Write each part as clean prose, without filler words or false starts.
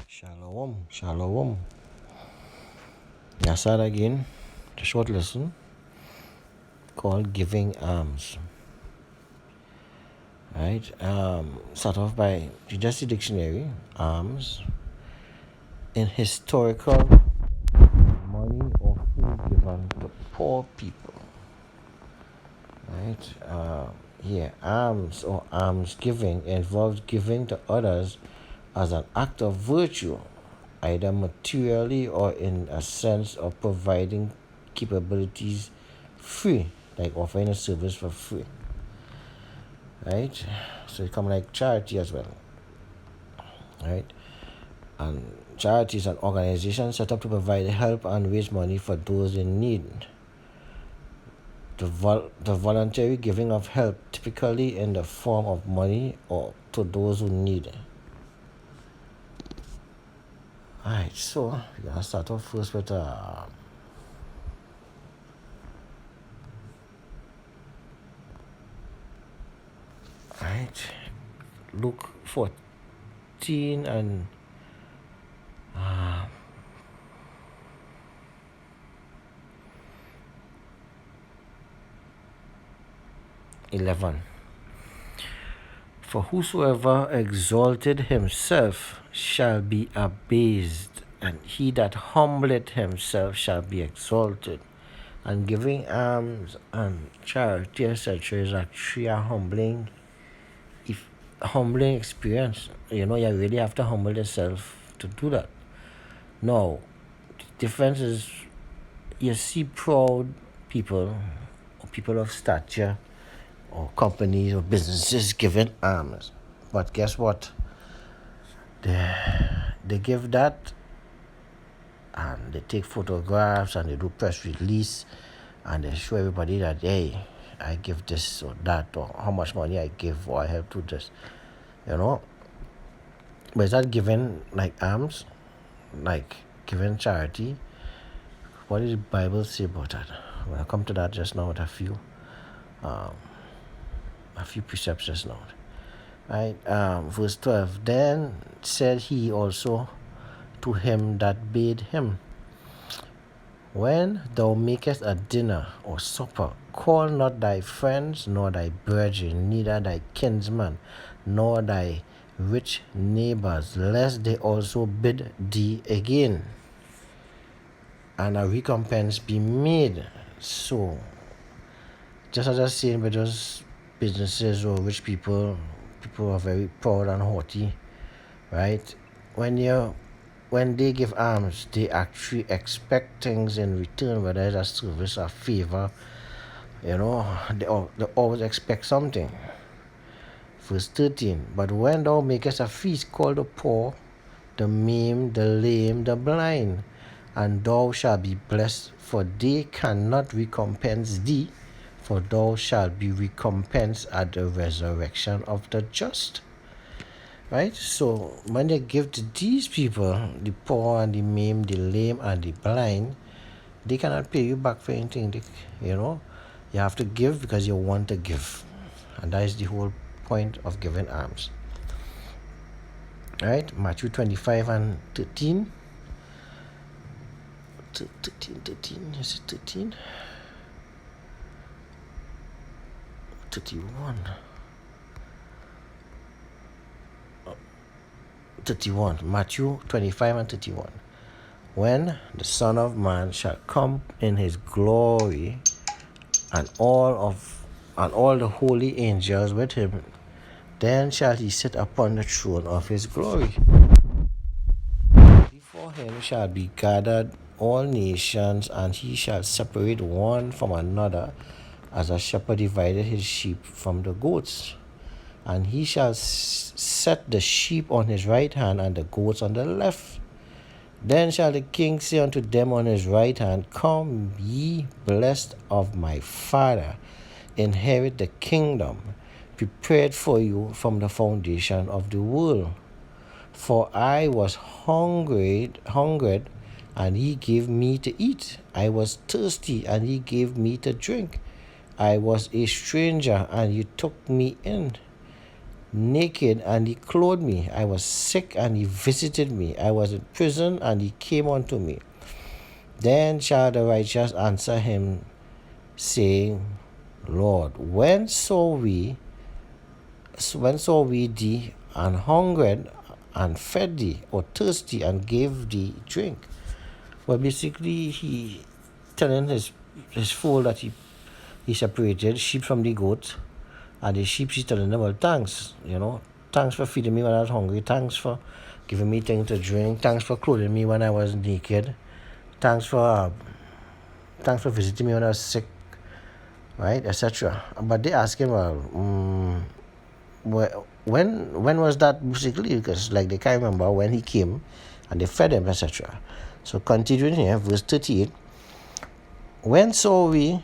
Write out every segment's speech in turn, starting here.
Shalom, shalom. Yasad again, the short lesson called Giving Alms. Right? Start off by just the dictionary. Alms, in historical money or food given to poor people. Right? Here, alms or alms giving involves giving to others as an act of virtue, either materially or in a sense of providing capabilities free, like offering a service for free. Right? So it comes like charity as well. Right? And charity is an organization set up to provide help and raise money for those in need. The voluntary giving of help, typically in the form of money or to those who need it. Alright, so we're gonna start off first with Luke 14 and 11. For whosoever exalted himself shall be abased, and he that humbleth himself shall be exalted. And giving alms and charity, etc., is actually a humbling experience. You really have to humble yourself to do that. Now, the difference is you see proud people or people of stature or companies or businesses giving alms. But guess what? They give that and they take photographs and they do press release and they show everybody that, hey, I give this or that, or how much money I give, or I help do this. But is that giving like alms, like giving charity? What did the Bible say about that? I'll come to that just now with a few precepts just now. Right? Verse 12. Then said he also to him that bade him, when thou makest a dinner or supper, call not thy friends, nor thy brethren, neither thy kinsmen, nor thy rich neighbors, lest they also bid thee again, and a recompense be made. So, just as I was saying with those businesses or rich people are very proud and haughty, right? When they give alms, they actually expect things in return, whether it's a service, a favor. They always expect something. Verse 13. But when thou makest a feast, call the poor, the maimed, the lame, the blind, and thou shalt be blessed, for they cannot recompense thee, for thou shalt be recompensed at the resurrection of the just. Right? So when they give to these people, the poor and the maimed, the lame and the blind, they cannot pay you back for anything. You have to give because you want to give. And that is the whole point of giving alms. Right? Matthew 25 and 13. 13. Is it 13? 31. 31. Matthew 25 and 31. When the Son of Man shall come in his glory, and all the holy angels with him, then shall he sit upon the throne of his glory. Before him shall be gathered all nations, and he shall separate one from another, as a shepherd divided his sheep from the goats. And he shall set the sheep on his right hand and the goats on the left. Then shall the king say unto them on his right hand, Come ye blessed of my Father, inherit the kingdom prepared for you from the foundation of the world. For I was hungered, and ye gave me to eat. I was thirsty, and ye gave me to drink. I was a stranger, and ye took me in. naked, and he clothed me. I was sick, and he visited me. I was in prison, and he came unto me. Then shall the righteous answer him, saying, Lord, when saw we thee and hungered and fed thee, or thirsty and gave thee drink? Well, basically, he telling his fool that he separated sheep from the goat, and the sheep, he's telling them, well, thanks, thanks for feeding me when I was hungry, thanks for giving me things to drink, thanks for clothing me when I was naked, thanks for visiting me when I was sick, right, etc. But they ask him, when was that basically? Because like they can't remember when he came and they fed him, etc. So continuing here, verse 38, when saw we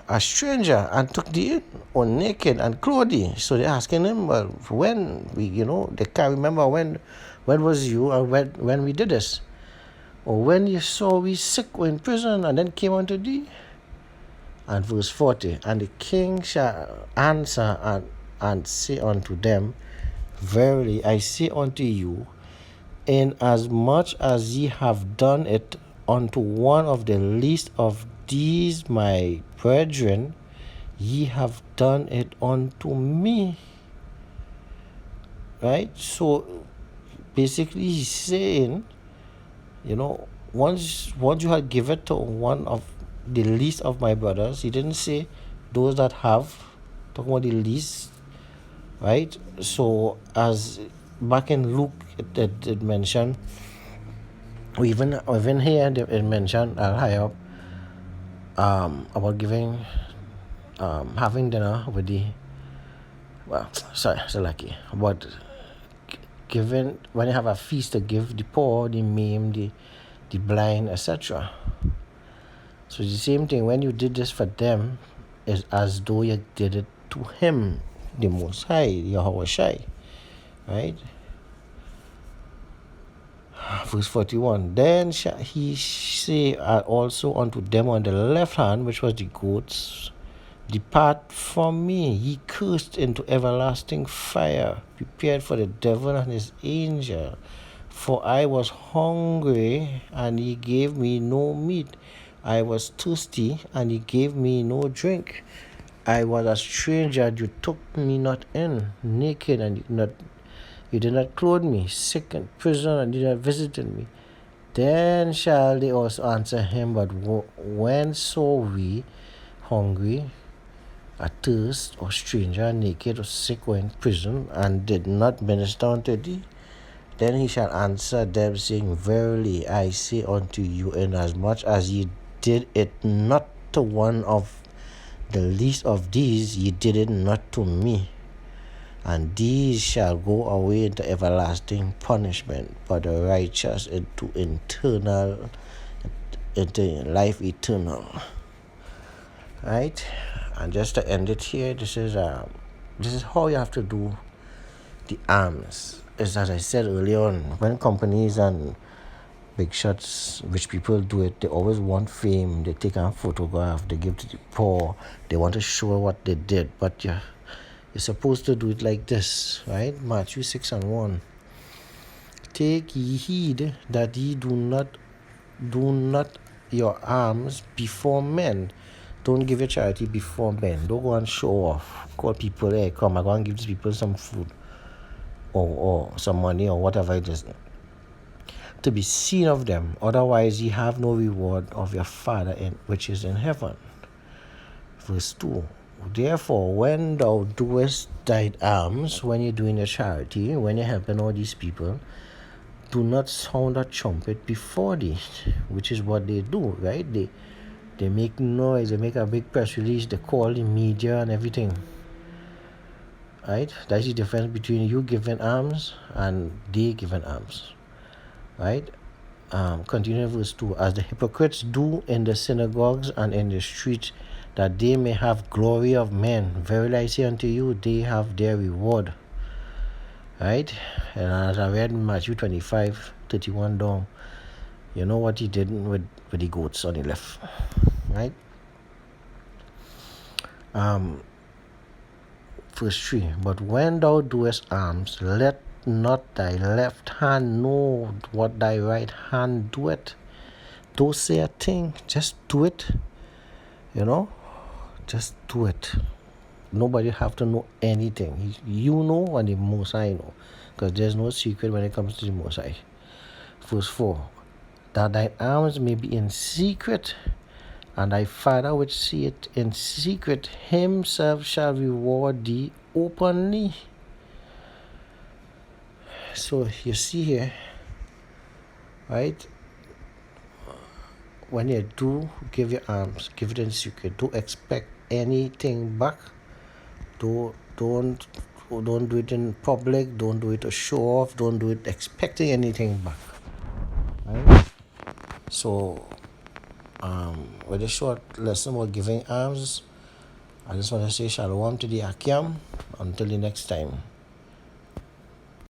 a stranger and took thee in, or naked and clothed thee? So they're asking him, well, when they can't remember when was you, or when we did this, or when you saw we sick or in prison and then came unto thee. And verse 40, and the king shall answer and say unto them, verily I say unto you, inasmuch as ye have done it unto one of the least of these my brethren, ye have done it unto me. Right? So basically he's saying, once you had given to one of the least of my brothers, he didn't say those that have, talking about the least, right? So as back in Luke it mentioned, even here it mentioned high up, about giving, having dinner with the, well, sorry, so lucky, but giving, when you have a feast, to give the poor, the maimed, the blind, etc. So the same thing, when you did this for them, is as though you did it to him, the Most High, Yahweh Shai, right? Verse 41, then shall he say also unto them on the left hand, which was the goats, depart from me, ye cursed, into everlasting fire, prepared for the devil and his angel. For I was hungry, and ye gave me no meat. I was thirsty, and ye gave me no drink. I was a stranger, and you took me not in, naked, and you did not clothe me, sick and prison, and you did not visit me. Then shall they also answer him, but when saw we hungry, athirst, or stranger, naked, or sick, or in prison, and did not minister unto thee? Then he shall answer them, saying, verily I say unto you, inasmuch as ye did it not to one of the least of these, ye did it not to me. And these shall go away into everlasting punishment, but the righteous into life eternal. Right? And just to end it here, this is how you have to do the alms. Is, as I said earlier on, when companies and big shots, rich people do it, they always want fame. They take a photograph, they give to the poor, they want to show what they did. But you're supposed to do it like this, right? Matthew 6:1. Take ye heed that ye do not your alms before men. Don't give your charity before men. Don't go and show off. Call people, hey, come, I go and give these people some food, or some money, or whatever it is, to be seen of them. Otherwise ye have no reward of your Father which is in heaven. Verse 2. Therefore, when thou doest thy alms, when you're doing your charity, when you're helping all these people, do not sound a trumpet before thee, which is what they do, right? They make noise, they make a big press release, they call the media and everything, right? That's the difference between you giving alms and they giving alms, right? Continue verse 2. As the hypocrites do in the synagogues and in the streets, that they may have glory of men. Verily I say unto you, they have their reward. Right? And as I read in Matthew 25:31 down, you know what he did with the goats on the left. Right? Verse 3. But when thou doest alms, let not thy left hand know what thy right hand doeth. Don't say a thing, just do it. Just do it. Nobody have to know anything. You know and the Most High know, because there's no secret when it comes to the Most High. Verse 4. That thine alms may be in secret, and thy Father which seeth in secret, himself shall reward thee openly. So you see here, right? When you do give your alms, give it in secret. Don't expect anything back. Don't do it in public. Don't do it to show off. Don't do it expecting anything back. Right? So, with a short lesson about giving alms, I just want to say shalom to the Akyam. Until the next time.